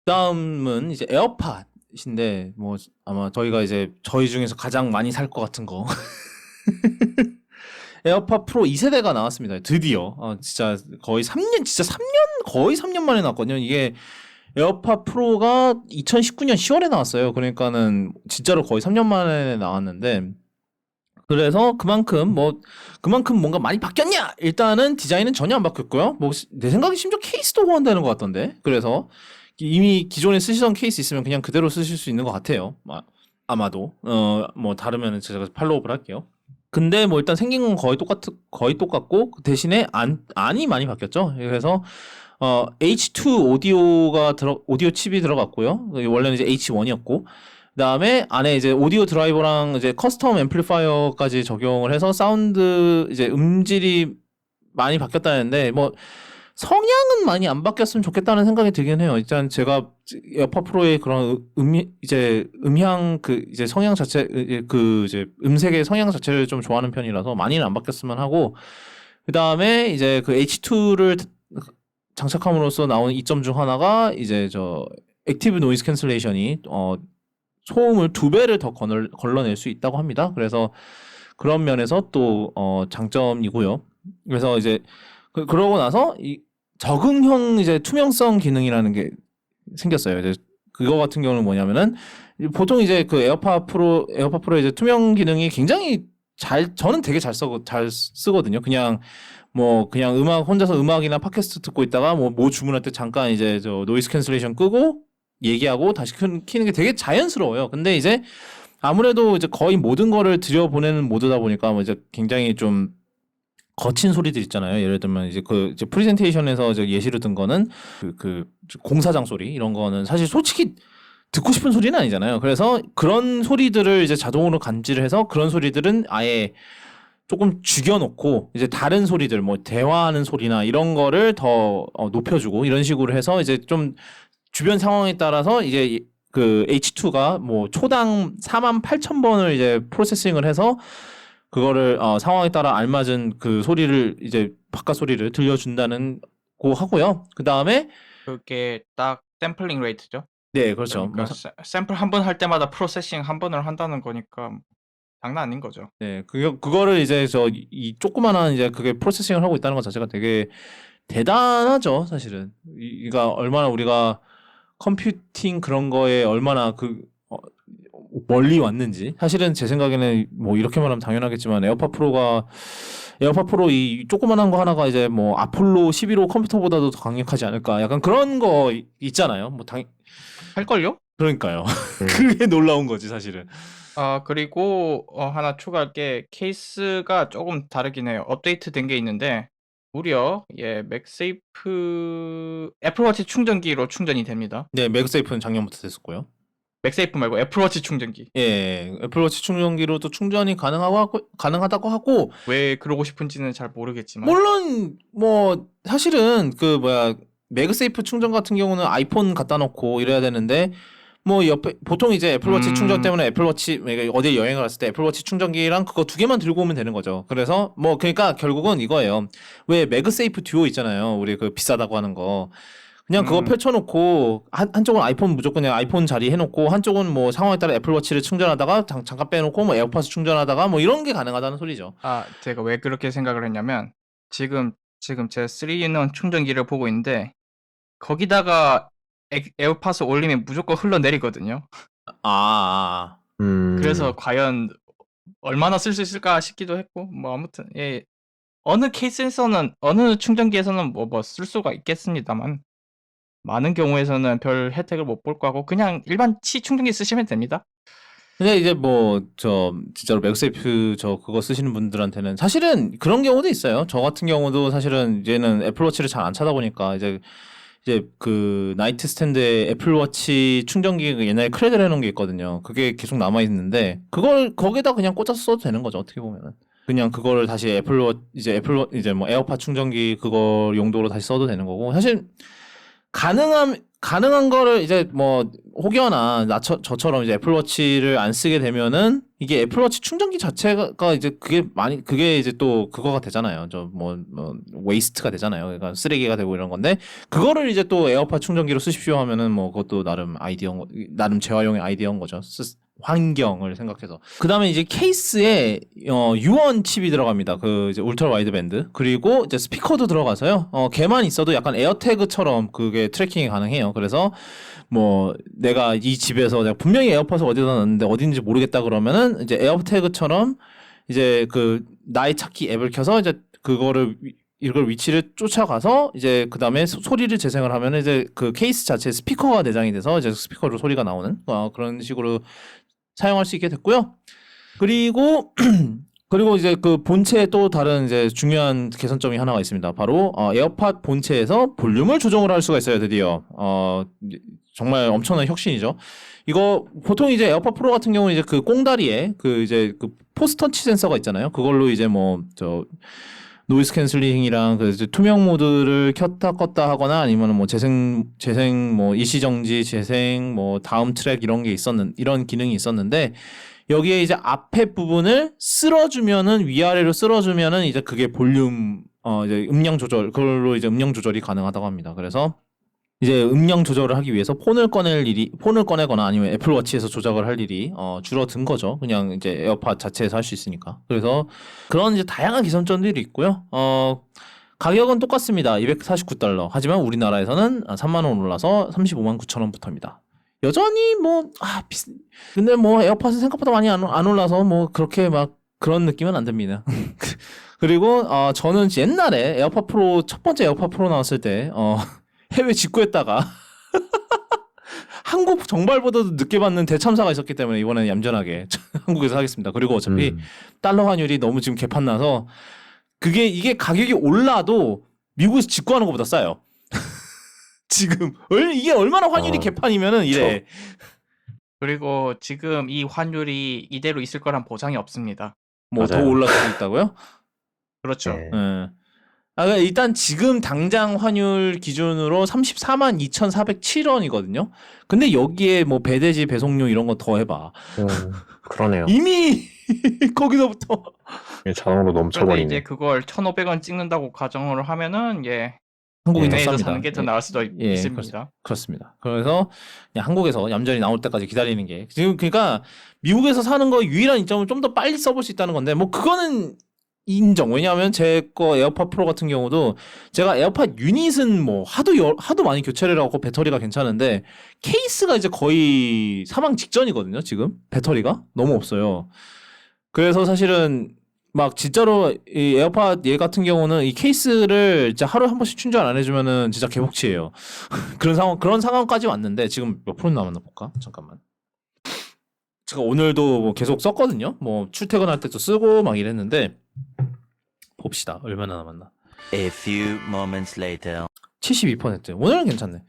다음은 이제 에어팟인데 뭐 아마 저희가 이제 저희 중에서 가장 많이 살 것 같은 거 에어팟 프로 2세대가 나왔습니다. 드디어 진짜 거의 3년 진짜 3년 거의 3년 만에 나왔거든요. 이게 에어팟 프로가 2019년 10월에 나왔어요. 그러니까는 진짜로 거의 3년 만에 나왔는데 그래서 그만큼 뭔가 많이 바뀌었냐? 일단은 디자인은 전혀 안 바뀌었고요. 뭐 내 생각에 심지어 케이스도 호환되는 것 같던데. 그래서 이미 기존에 쓰시던 케이스 있으면 그냥 그대로 쓰실 수 있는 것 같아요. 아마도 뭐 다르면은 제가 팔로우업을 할게요. 근데 뭐 일단 생긴 건 거의 똑같고 그 대신에 안이 많이 바뀌었죠. 그래서 H2 오디오 칩이 들어갔고요. 원래는 이제 H1이었고 그다음에 안에 이제 오디오 드라이버랑 이제 커스텀 앰플리파이어까지 적용을 해서 사운드 이제 음질이 많이 바뀌었다는데 뭐 성향은 많이 안 바뀌었으면 좋겠다는 생각이 들긴 해요. 일단 제가 에어팟 프로의 그런 이제 음향 그 이제 성향 자체 그 이제 음색의 성향 자체를 좀 좋아하는 편이라서 많이는 안 바뀌었으면 하고 그다음에 이제 그 H2를 장착함으로써 나오는 이점 중 하나가 이제 저 액티브 노이즈 캔슬레이션이 소음을 2배를 더 걸러낼 수 있다고 합니다. 그래서 그런 면에서 또 장점이고요. 그래서 이제 그러고 나서 이 적응형 이제 투명성 기능이라는 게 생겼어요. 이제 그거 같은 경우는 뭐냐면은 보통 이제 그 에어팟 프로 이제 투명 기능이 굉장히 저는 되게 잘 쓰거든요. 그냥 뭐 그냥 혼자서 음악이나 팟캐스트 듣고 있다가 뭐 주문할 때 잠깐 이제 저 노이즈 캔슬레이션 끄고 얘기하고 다시 키는 게 되게 자연스러워요. 근데 이제 아무래도 이제 거의 모든 거를 들여보내는 모드다 보니까 뭐 이제 굉장히 좀 거친 소리들 있잖아요. 예를 들면 이제 그 이제 프레젠테이션에서 이제 예시로 든 거는 그 공사장 소리 이런 거는 사실 솔직히 듣고 싶은 소리는 아니잖아요. 그래서 그런 소리들을 이제 자동으로 감지를 해서 그런 소리들은 아예 조금 죽여놓고 이제 다른 소리들 뭐 대화하는 소리나 이런 거를 더 높여주고 이런 식으로 해서 이제 좀 주변 상황에 따라서 이제 그 H2가 뭐 초당 48,000번을 이제 프로세싱을 해서 그거를 상황에 따라 알맞은 그 소리를 이제 바깥 소리를 들려준다는 거 하고요. 그 다음에 그게 딱 샘플링 레이트죠. 네 그렇죠. 그러니까 샘플 한 번 할 때마다 프로세싱 한 번을 한다는 거니까 장난 아닌 거죠. 네 그거를 이제 이 조그만한 이제 그게 프로세싱을 하고 있다는 것 자체가 되게 대단하죠. 사실은 이가 얼마나 우리가 컴퓨팅 그런 거에 얼마나 멀리 왔는지 사실은 제 생각에는 뭐 이렇게 말하면 당연하겠지만 에어팟 프로 이 조그만한 거 하나가 이제 뭐 아폴로 11호 컴퓨터보다도 더 강력하지 않을까 약간 그런 거 있잖아요. 할걸요? 그러니까요. 그게 놀라운 거지 사실은. 그리고 하나 추가할 게 케이스가 조금 다르긴 해요. 업데이트 된 게 있는데 무려 맥세이프 애플워치 충전기로 충전이 됩니다. 네, 맥세이프는 작년부터 됐었고요. 맥세이프 말고 애플워치 충전기. 예, 애플워치 충전기로도 충전이 가능하다고 하고 왜 그러고 싶은지는 잘 모르겠지만 물론 뭐 사실은 그 뭐야 맥세이프 충전 같은 경우는 아이폰 갖다 놓고 이래야 되는데 뭐 옆에 보통 이제 애플워치 충전 때문에 애플워치 어디 여행을 갔을 때 애플워치 충전기랑 그거 두 개만 들고 오면 되는 거죠. 그래서 뭐 그러니까 결국은 이거예요. 왜 맥세이프 듀오 있잖아요. 우리 그 비싸다고 하는 거. 그냥 그거 펼쳐놓고 한쪽은 아이폰 무조건 그냥 아이폰 자리 해놓고 한쪽은 뭐 상황에 따라 애플워치를 충전하다가 잠깐 빼놓고 뭐 에어팟 충전하다가 뭐 이런 게 가능하다는 소리죠. 제가 왜 그렇게 생각을 했냐면 지금 제 3인원 충전기를 보고 있는데 거기다가 에어팟을 올리면 무조건 흘러내리거든요. 그래서 과연 얼마나 쓸 수 있을까 싶기도 했고 뭐 아무튼 어느 케이스에서는 어느 충전기에서는 뭐 쓸 수가 있겠습니다만 많은 경우에서는 별 혜택을 못 볼 거고 그냥 일반 치 충전기 쓰시면 됩니다. 근데 이제 뭐 진짜로 맥세이프 그거 쓰시는 분들한테는 사실은 그런 경우도 있어요. 저 같은 경우도 사실은 이제는 애플워치를 잘 안 차다 보니까 이제 그 나이트 스탠드에 애플워치 충전기 옛날에 크레드를 해놓은 게 있거든요. 그게 계속 남아 있는데 그걸 거기다 그냥 꽂아서 써도 되는 거죠. 어떻게 보면은 그냥 그거를 다시 이제 뭐 에어팟 충전기 그거 용도로 다시 써도 되는 거고 사실 가능한 거를 이제 뭐 혹여나 저처럼 이제 애플워치를 안 쓰게 되면은 이게 애플워치 충전기 자체가 이제 그게 이제 또 그거가 되잖아요. 뭐 웨이스트가 되잖아요. 그러니까 쓰레기가 되고 이런 건데 그거를 이제 또 에어팟 충전기로 쓰십시오 하면은 뭐 그것도 나름 재활용의 아이디어인 거죠. 환경을 생각해서. 그다음에 이제 케이스에 유언 칩이 들어갑니다. 그 이제 울트라 와이드 밴드. 그리고 이제 스피커도 들어가서요. 걔만 있어도 약간 에어태그처럼 그게 트래킹이 가능해요. 그래서 뭐 내가 이 집에서 내가 분명히 에어팟을 어디다 놨는데 어딘지 모르겠다 그러면은 이제 에어태그처럼 이제 그 나의 찾기 앱을 켜서 이제 이걸 위치를 쫓아가서 이제 그 다음에 소리를 재생을 하면 이제 그 케이스 자체 스피커가 내장이 돼서 이제 스피커로 소리가 나오는 그런 식으로 사용할 수 있게 됐고요. 그리고 그리고 이제 그 본체에 또 다른 이제 중요한 개선점이 하나가 있습니다. 바로 에어팟 본체에서 볼륨을 조정을 할 수가 있어요. 드디어 정말 엄청난 혁신이죠. 이거 보통 이제 에어팟 프로 같은 경우는 이제 그 꽁다리에 그 이제 그 포스터치 센서가 있잖아요. 그걸로 이제 뭐 노이즈 캔슬링이랑 그 이제 투명 모드를 켰다 껐다 하거나 아니면 뭐 재생 뭐 일시 정지 재생 뭐 다음 트랙 이런 기능이 있었는데 여기에 이제 앞에 부분을 쓸어주면은 위아래로 쓸어주면은 이제 그게 볼륨 이제 그걸로 이제 음량 조절이 가능하다고 합니다. 그래서 이제 음량 조절을 하기 위해서 폰을 꺼내거나 아니면 애플워치에서 조작을 할 일이 줄어든 거죠. 그냥 이제 에어팟 자체에서 할 수 있으니까. 그래서 그런 이제 다양한 개선점들이 있고요. 가격은 똑같습니다. $249. 하지만 우리나라에서는 3만 원 올라서 35만 9천 원부터입니다. 여전히 근데 뭐 에어팟은 생각보다 많이 안 올라서 뭐 그렇게 막 그런 느낌은 안 듭니다. 그리고 저는 옛날에 첫 번째 에어팟 프로 나왔을 때 해외 직구했다가 한국 정발보다도 늦게 받는 대참사가 있었기 때문에 이번에는 얌전하게 한국에서 하겠습니다. 그리고 어차피 달러 환율이 너무 지금 개판 나서 이게 가격이 올라도 미국에서 직구하는 것보다 싸요. 지금 이게 얼마나 환율이 개판이면은 이래. 그리고 지금 이 환율이 이대로 있을 거란 보장이 없습니다. 뭐 더 맞아요. 올라갈 수도 있다고요? 그렇죠. 네. 예. 그러니까 일단 지금 당장 환율 기준으로 34만 2,407원이거든요. 근데 여기에 뭐 배대지 배송료 이런 거 더 해봐. 그러네요. 이미 거기서부터 자동으로 그런데 넘쳐버리네. 이제 그걸 1,500원 찍는다고 가정을 하면은 한국이 더 국내에서 쌉니다. 사는 게 더 나을 수도 있습니다. 그렇습니다. 그래서 그냥 한국에서 얌전히 나올 때까지 기다리는 게 지금 그러니까 미국에서 사는 거 유일한 이점은 좀 더 빨리 써볼 수 있다는 건데 뭐 그거는 인정. 왜냐하면 제 거 에어팟 프로 같은 경우도 제가 에어팟 유닛은 뭐 하도 많이 교체를 하고 배터리가 괜찮은데 케이스가 이제 거의 사망 직전이거든요. 지금 배터리가 너무 없어요. 그래서 사실은 막 진짜로 이 에어팟 얘 같은 경우는 이 케이스를 진짜 하루에 한 번씩 충전 안 해주면은 진짜 개복치예요. 그런 상황까지 왔는데 지금 몇 프로 남았나 볼까? 잠깐만. 제가 오늘도 뭐 계속 썼거든요. 뭐 출퇴근할 때도 쓰고 막 이랬는데 봅시다. 얼마나 남았나. A few moments later. 72%. 오늘은 괜찮네.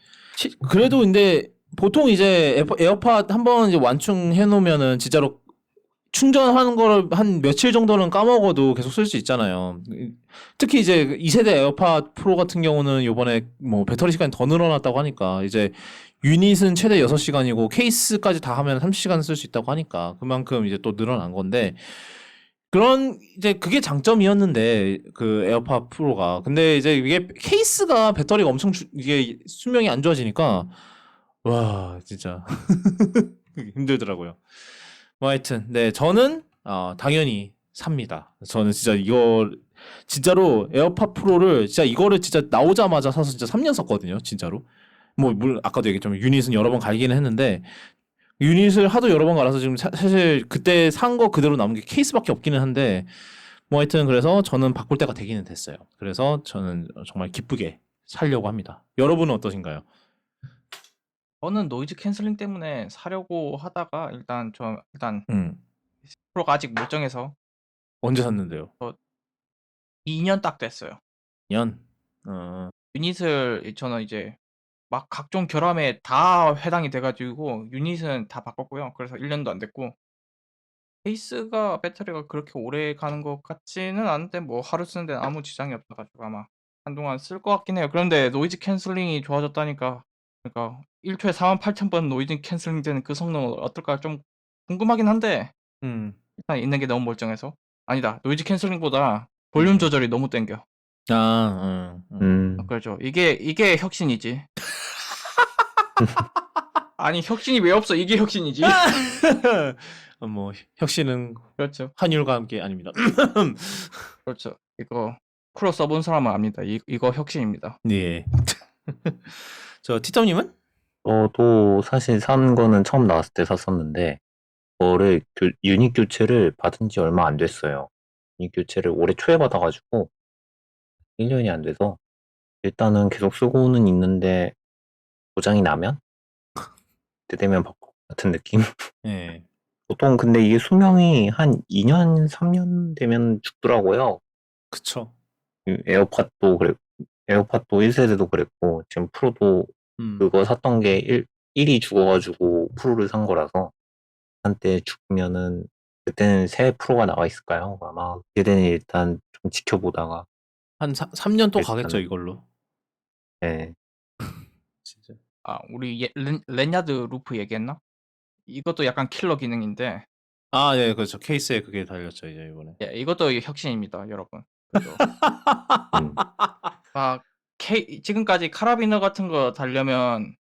그래도 근데 보통 이제 에어팟 한번 이제 완충해 놓으면은 진짜로 충전하는 거를 한 며칠 정도는 까먹어도 계속 쓸 수 있잖아요. 특히 이제 2세대 에어팟 프로 같은 경우는 요번에 뭐 배터리 시간이 더 늘어났다고 하니까 이제 유닛은 최대 6시간이고 케이스까지 다 하면 30시간 쓸 수 있다고 하니까 그만큼 이제 또 늘어난 건데 이제 그게 장점이었는데 그 에어팟 프로가 근데 이제 이게 케이스가 배터리가 엄청 이게 수명이 안 좋아지니까 와 진짜 힘들더라고요. 뭐 하여튼 네 저는 당연히 삽니다. 저는 진짜 이거 진짜로 에어팟 프로를 진짜 이거를 진짜 나오자마자 사서 진짜 3년 썼거든요. 진짜로. 뭐 물론 아까도 얘기했지만 유닛은 여러 번 갈기는 했는데 유닛을 하도 여러 번 갈아서 지금 사실 그때 산 거 그대로 남은 게 케이스밖에 없기는 한데 뭐 하여튼 그래서 저는 바꿀 때가 되기는 됐어요. 그래서 저는 정말 기쁘게 살려고 합니다. 여러분은 어떠신가요? 저는 노이즈 캔슬링 때문에 사려고 하다가 일단 음. 프로가 아직 멀쩡해서 언제 샀는데요? 2년 딱 됐어요. 년. 유닛을 저는 이제 막 각종 결함에 다 해당이 돼가지고 유닛은 다 바꿨고요. 그래서 1년도 안 됐고 케이스가 배터리가 그렇게 오래 가는 것 같지는 않은데 뭐 하루 쓰는 데는 아무 지장이 없어가지고 아마 한동안 쓸 것 같긴 해요. 그런데 노이즈 캔슬링이 좋아졌다니까 그러니까 1초에 48,000번 노이즈 캔슬링 되는 그 성능은 어떨까 좀 궁금하긴 한데 일단 있는 게 너무 멀쩡해서 아니다. 노이즈 캔슬링보다 볼륨 조절이 너무 땡겨. 그렇죠. 이게 혁신이지. 아니 혁신이 왜 없어? 이게 혁신이지. 뭐 혁신은 그렇죠. 환율과 함께 아닙니다. 그렇죠. 이거 프로 써본 사람은 압니다. 이거 혁신입니다. 네. 저 티점님은? 저도 사실 산 거는 처음 나왔을 때 샀었는데, 그거를 유닛 교체를 받은 지 얼마 안 됐어요. 유닛 교체를 올해 초에 받아가지고, 1년이 안 돼서, 일단은 계속 쓰고는 있는데, 고장이 나면? 그때 되면 바꿔. 같은 느낌? 네. 보통 근데 이게 수명이 한 2년, 3년 되면 죽더라고요. 그쵸. 에어팟도 그랬고, 에어팟도 1세대도 그랬고, 지금 프로도 그거 샀던 게 1이 죽어가지고 프로를 산 거라서, 한때 죽으면은, 그때는 새 프로가 나와 있을까요? 아마, 그때는 일단 좀 지켜보다가, 한 3년 또 일단은- 가겠죠 이걸로. 네. 진짜. 아 우리 랜야드 루프 얘기했나? 이것도 약간 킬러 기능인데 아, 예, 그렇죠. 케이스에 그게 달렸죠 이제 이번에. 예, 이것도 혁신입니다, 여러분. 그죠? 음. 아 지금까지 카라비너 같은 거 달려면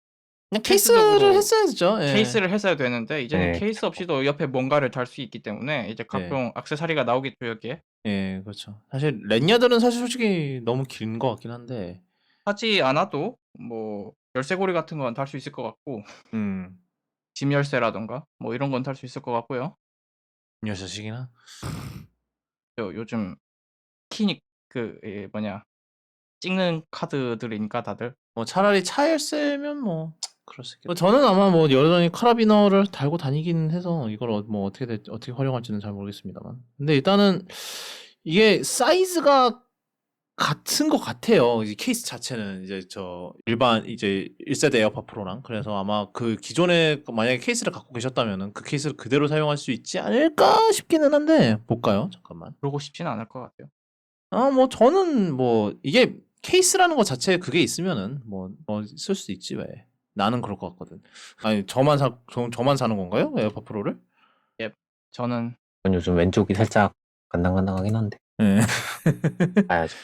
그냥 필수적으로 케이스를 했어야죠. 예. 케이스를 했어야 되는데 이제는 네. 케이스 없이도 옆에 뭔가를 달 수 있기 때문에 이제 네. 각종 액세서리가 나오겠죠 여기에. 예, 그렇죠. 사실 랜야들은 사실 솔직히 너무 긴 것 같긴 한데. 하지 않아도 뭐 열쇠고리 같은 건 달 수 있을 것 같고 음. 짐 열쇠라던가 뭐 이런 건 달 수 있을 것 같고요. 녀석이나. 요즘 키니 뭐냐 찍는 카드들이니까 다들 뭐 차라리 차 열쇠면 뭐 그럴 수 있겠다. 저는 아마 뭐 여전히 카라비너를 달고 다니긴 해서 이걸 뭐 어떻게 활용할지는 잘 모르겠습니다만. 근데 일단은 이게 사이즈가 같은 것 같아요. 이제 케이스 자체는 이제 저 일반 이제 1세대 에어팟 프로랑 그래서 아마 그 기존에 만약에 케이스를 갖고 계셨다면은 그 케이스를 그대로 사용할 수 있지 않을까 싶기는 한데 볼까요? 잠깐만. 그러고 싶지는 않을 것 같아요. 아, 뭐 저는 뭐 이게 케이스라는 것 자체에 그게 있으면은 뭐 쓸 수 있지 왜? 나는 그럴 것 같거든. 아니 저만 사는 건가요? 에어팟 프로를? 저는 전 요즘 왼쪽이 살짝 간당간당하긴 한데, 예. 봐야죠.